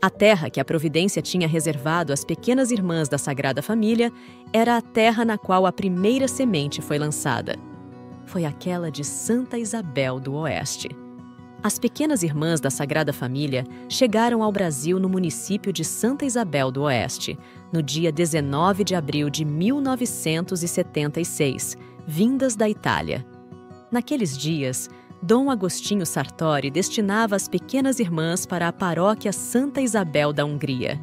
A terra que a providência tinha reservado às pequenas irmãs da Sagrada Família era a terra na qual a primeira semente foi lançada. Foi aquela de Santa Isabel do Oeste. As pequenas irmãs da Sagrada Família chegaram ao Brasil no município de Santa Isabel do Oeste, no dia 19 de abril de 1976, vindas da Itália. Naqueles dias, Dom Agostinho Sartori destinava as pequenas irmãs para a paróquia Santa Isabel da Hungria.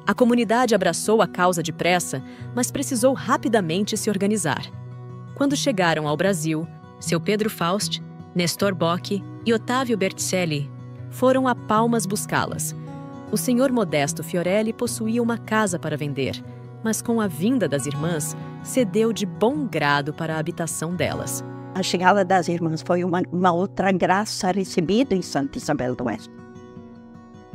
A comunidade abraçou a causa depressa, mas precisou rapidamente se organizar. Quando chegaram ao Brasil, seu Pedro Faust, Nestor Bock e Otávio Berticelli foram a Palmas buscá-las. O senhor Modesto Fiorelli possuía uma casa para vender, mas com a vinda das irmãs, cedeu de bom grado para a habitação delas. A chegada das irmãs foi uma outra graça recebida em Santa Isabel do Oeste.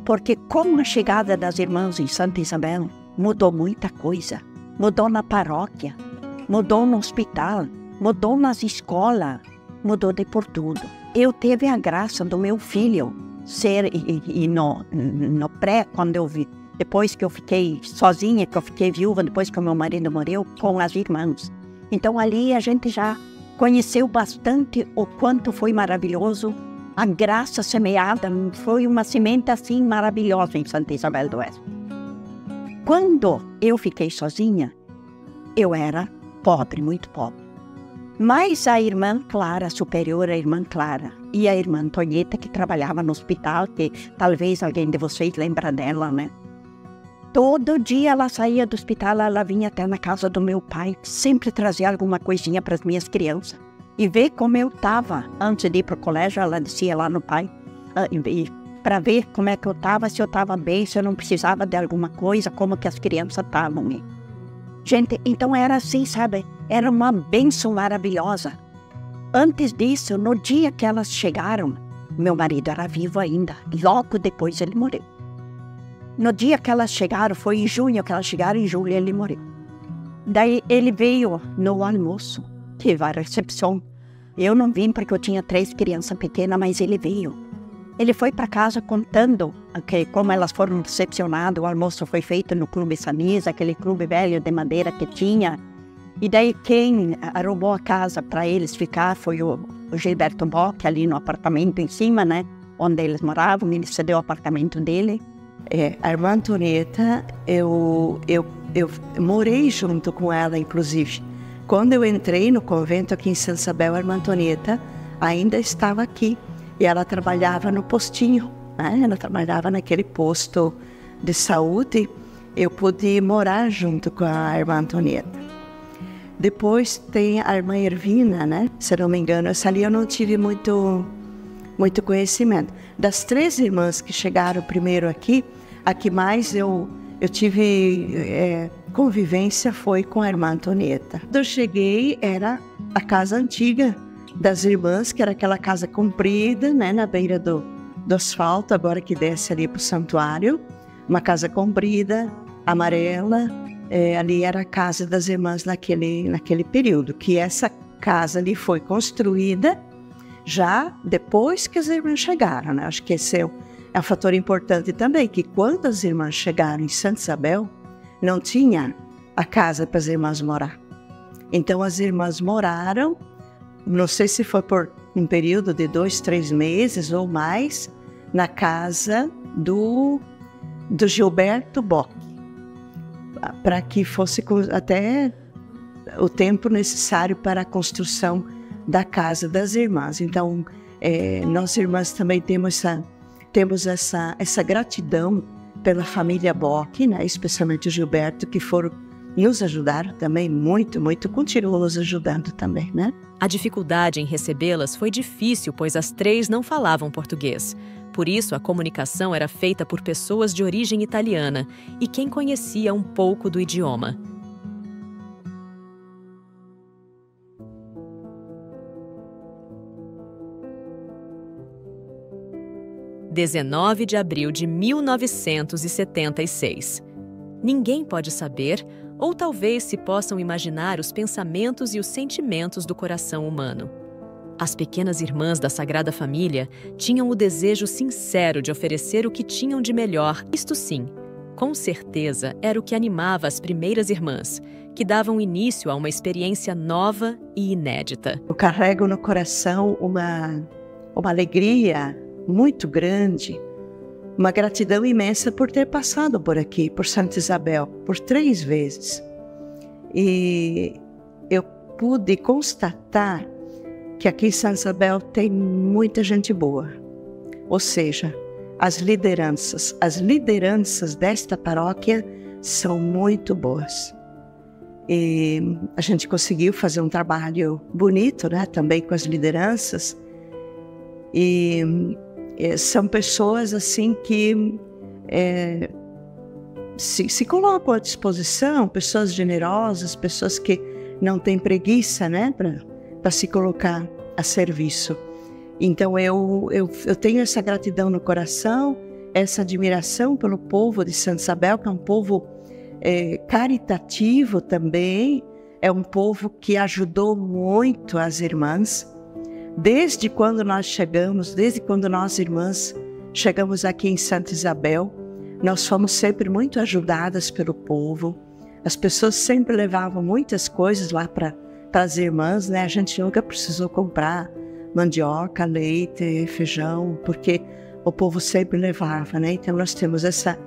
Porque com a chegada das irmãs em Santa Isabel, mudou muita coisa. Mudou na paróquia, mudou no hospital, mudou nas escolas, mudou de por tudo. Eu tive a graça do meu filho ser, no pré, quando eu vi, depois que eu fiquei sozinha, que eu fiquei viúva, depois que o meu marido morreu, com as irmãs. Então ali a gente já conheceu bastante o quanto foi maravilhoso. A graça semeada foi uma semente assim maravilhosa em Santa Isabel do Oeste. Quando eu fiquei sozinha, eu era pobre, muito pobre. Mas a irmã Clara, a superior, a irmã Clara, e a irmã Antonieta, que trabalhava no hospital, que talvez alguém de vocês lembra dela, né? Todo dia ela saía do hospital, ela vinha até na casa do meu pai, sempre trazia alguma coisinha para as minhas crianças. E ver como eu estava, antes de ir para o colégio, ela descia lá no pai, para ver como é que eu estava, se eu estava bem, se eu não precisava de alguma coisa, como que as crianças estavam. Gente, então era assim, sabe? Era uma bênção maravilhosa. Antes disso, no dia que elas chegaram, meu marido era vivo ainda, logo depois ele morreu. No dia que elas chegaram, foi em junho que elas chegaram, em julho ele morreu. Daí ele veio no almoço, teve a recepção. Eu não vim porque eu tinha 3 crianças pequenas, mas ele veio. Ele foi para casa contando que como elas foram recepcionadas, o almoço foi feito no Clube Sanisa, aquele clube velho de madeira que tinha. E daí quem arrumou a casa para eles ficar foi o Gilberto Bock, ali no apartamento em cima, né? Onde eles moravam, ele cedeu o apartamento dele. A irmã Antonieta, eu morei junto com ela, inclusive. Quando eu entrei no convento aqui em Santa Isabel, a irmã Antonieta ainda estava aqui. E ela trabalhava no postinho, né? Ela trabalhava naquele posto de saúde. Eu pude morar junto com a irmã Antonieta. Depois tem a irmã Ervina, né? Se não me engano, essa ali eu não tive muito conhecimento. Das 3 irmãs que chegaram primeiro aqui, a que mais eu tive convivência foi com a irmã Antonieta. Quando eu cheguei, era a casa antiga das irmãs, que era aquela casa comprida, né, na beira do asfalto, agora que desce ali para o santuário. Uma casa comprida, amarela, ali era a casa das irmãs naquele período, que essa casa ali foi construída já depois que as irmãs chegaram, né? Acho que esse é um fator importante também, que quando as irmãs chegaram em Santa Isabel, não tinha a casa para as irmãs morar. Então as irmãs moraram, não sei se foi por um período de 2, 3 meses ou mais, na casa do Gilberto Bock, para que fosse até o tempo necessário para a construção da casa das irmãs. Então, nós irmãs também temos essa gratidão pela família Bock, né? Especialmente o Gilberto, que nos ajudaram também muito, continuam nos ajudando também, né? A dificuldade em recebê-las foi difícil, pois as 3 não falavam português. Por isso, a comunicação era feita por pessoas de origem italiana e quem conhecia um pouco do idioma. – 19 de abril de 1976. Ninguém pode saber, ou talvez se possam imaginar os pensamentos e os sentimentos do coração humano. As pequenas irmãs da Sagrada Família tinham o desejo sincero de oferecer o que tinham de melhor. Isto sim, com certeza era o que animava as primeiras irmãs, que davam início a uma experiência nova e inédita. Eu carrego no coração uma alegria muito grande, uma gratidão imensa por ter passado por aqui, por Santa Isabel, por 3 vezes. E eu pude constatar que aqui em Santa Isabel tem muita gente boa. Ou seja, as lideranças desta paróquia são muito boas. E a gente conseguiu fazer um trabalho bonito, né, também com as lideranças. E são pessoas assim que se colocam à disposição, pessoas generosas, pessoas que não têm preguiça, né, para se colocar a serviço. Então eu tenho essa gratidão no coração, essa admiração pelo povo de Santa Isabel, que é um povo caritativo também, é um povo que ajudou muito as irmãs. Desde quando nós chegamos, desde quando nós irmãs chegamos aqui em Santa Isabel, nós fomos sempre muito ajudadas pelo povo. As pessoas sempre levavam muitas coisas lá para as irmãs, né? A gente nunca precisou comprar mandioca, leite, feijão, porque o povo sempre levava, né? Então nós temos essa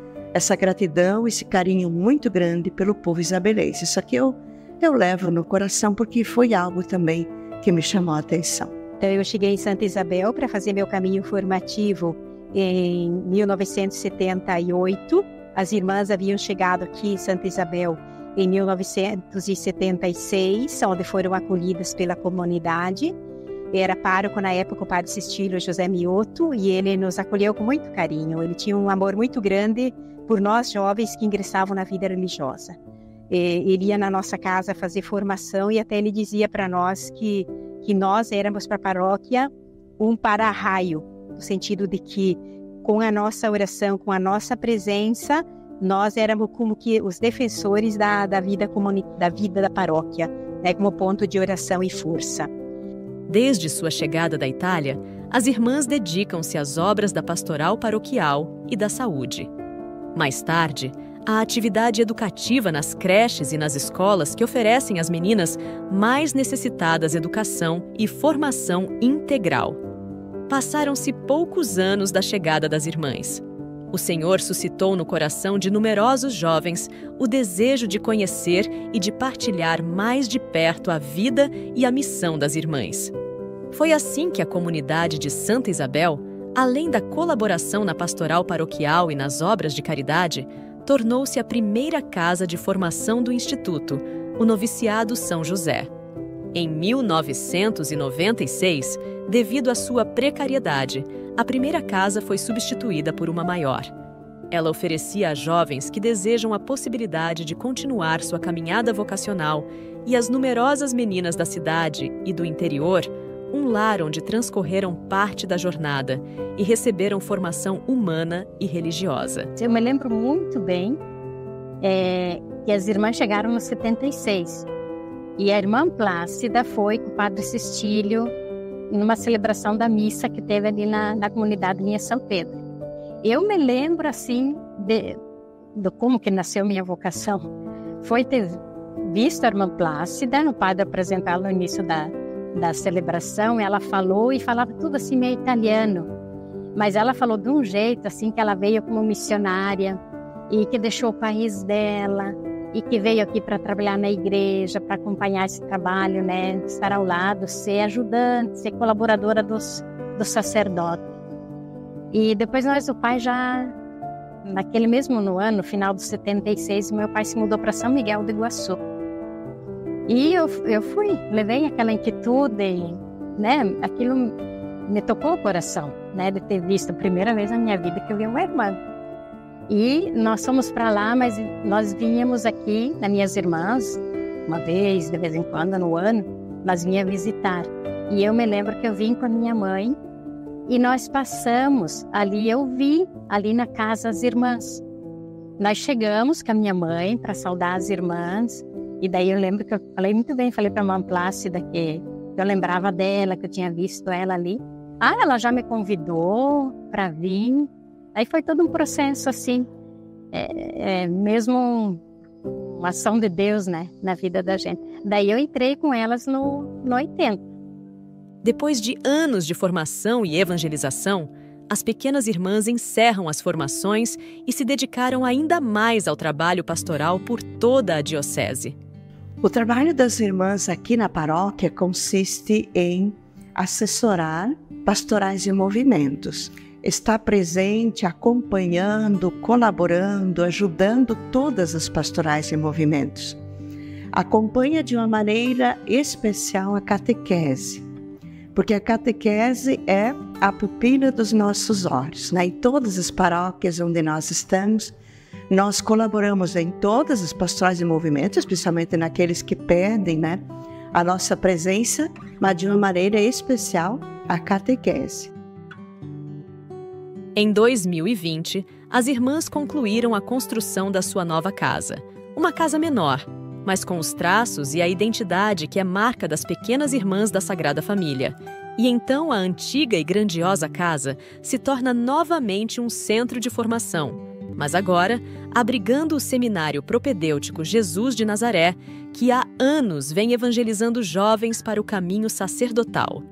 gratidão, esse carinho muito grande pelo povo isabelense. Isso aqui eu levo no coração porque foi algo também que me chamou a atenção. Então eu cheguei em Santa Isabel para fazer meu caminho formativo em 1978. As irmãs haviam chegado aqui em Santa Isabel em 1976, onde foram acolhidas pela comunidade. Era pároco na época o padre Sistílio José Mioto, e ele nos acolheu com muito carinho. Ele tinha um amor muito grande por nós jovens que ingressavam na vida religiosa. Ele ia na nossa casa fazer formação e até ele dizia para nós que nós éramos para a paróquia um para-raio, no sentido de que com a nossa oração, com a nossa presença, nós éramos como que os defensores da vida da paróquia, né, como ponto de oração e força. Desde sua chegada da Itália, as irmãs dedicam-se às obras da pastoral paroquial e da saúde. Mais tarde, a atividade educativa nas creches e nas escolas que oferecem às meninas mais necessitadas educação e formação integral. Passaram-se poucos anos da chegada das irmãs. O Senhor suscitou no coração de numerosos jovens o desejo de conhecer e de partilhar mais de perto a vida e a missão das irmãs. Foi assim que a comunidade de Santa Isabel, além da colaboração na pastoral paroquial e nas obras de caridade, tornou-se a primeira casa de formação do Instituto, o Noviciado São José. Em 1996, devido à sua precariedade, a primeira casa foi substituída por uma maior. Ela oferecia a jovens que desejam a possibilidade de continuar sua caminhada vocacional e às numerosas meninas da cidade e do interior um lar onde transcorreram parte da jornada e receberam formação humana e religiosa. Eu me lembro muito bem que as irmãs chegaram no 76 e a irmã Plácida foi com o padre Sistílio numa celebração da missa que teve ali na comunidade minha São Pedro. Eu me lembro assim de como que nasceu minha vocação. Foi ter visto a irmã Plácida, o padre apresentá-la no início da celebração. Ela falou e falava tudo assim meio italiano, mas ela falou de um jeito assim que ela veio como missionária e que deixou o país dela e que veio aqui para trabalhar na igreja, para acompanhar esse trabalho, né, estar ao lado, ser ajudante, ser colaboradora do sacerdote. E depois o pai já, naquele mesmo ano, no final de 76, meu pai se mudou para São Miguel do Iguaçu. E eu fui, levei aquela inquietude, né, aquilo me tocou o coração, né, de ter visto a primeira vez na minha vida que eu vi uma irmã. E nós fomos para lá, mas nós vínhamos aqui, nas minhas irmãs, uma vez, de vez em quando, no ano, nós vinhamos visitar. E eu me lembro que eu vim com a minha mãe e nós passamos ali, eu vi ali na casa as irmãs. Nós chegamos com a minha mãe para saudar as irmãs. E daí eu lembro que eu falei muito bem, falei para a irmã Plácida que Eu lembrava dela, que eu tinha visto ela ali. Ah, ela já me convidou para vir. Aí foi todo um processo assim, mesmo uma ação de Deus, né, na vida da gente. Daí eu entrei com elas no 80. Depois de anos de formação e evangelização, as pequenas irmãs encerram as formações e se dedicaram ainda mais ao trabalho pastoral por toda a diocese. O trabalho das irmãs aqui na paróquia consiste em assessorar pastorais e movimentos, estar presente, acompanhando, colaborando, ajudando todas as pastorais e movimentos. Acompanha de uma maneira especial a catequese, porque a catequese é a pupila dos nossos olhos, né? Em todas as paróquias onde nós estamos, nós colaboramos em todas as pastorais e movimentos, especialmente naqueles que pedem, né, a nossa presença, mas de uma maneira especial a catequese. Em 2020, as irmãs concluíram a construção da sua nova casa. Uma casa menor, mas com os traços e a identidade que é marca das pequenas irmãs da Sagrada Família. E então a antiga e grandiosa casa se torna novamente um centro de formação, mas agora abrigando o Seminário Propedêutico Jesus de Nazaré, que há anos vem evangelizando jovens para o caminho sacerdotal.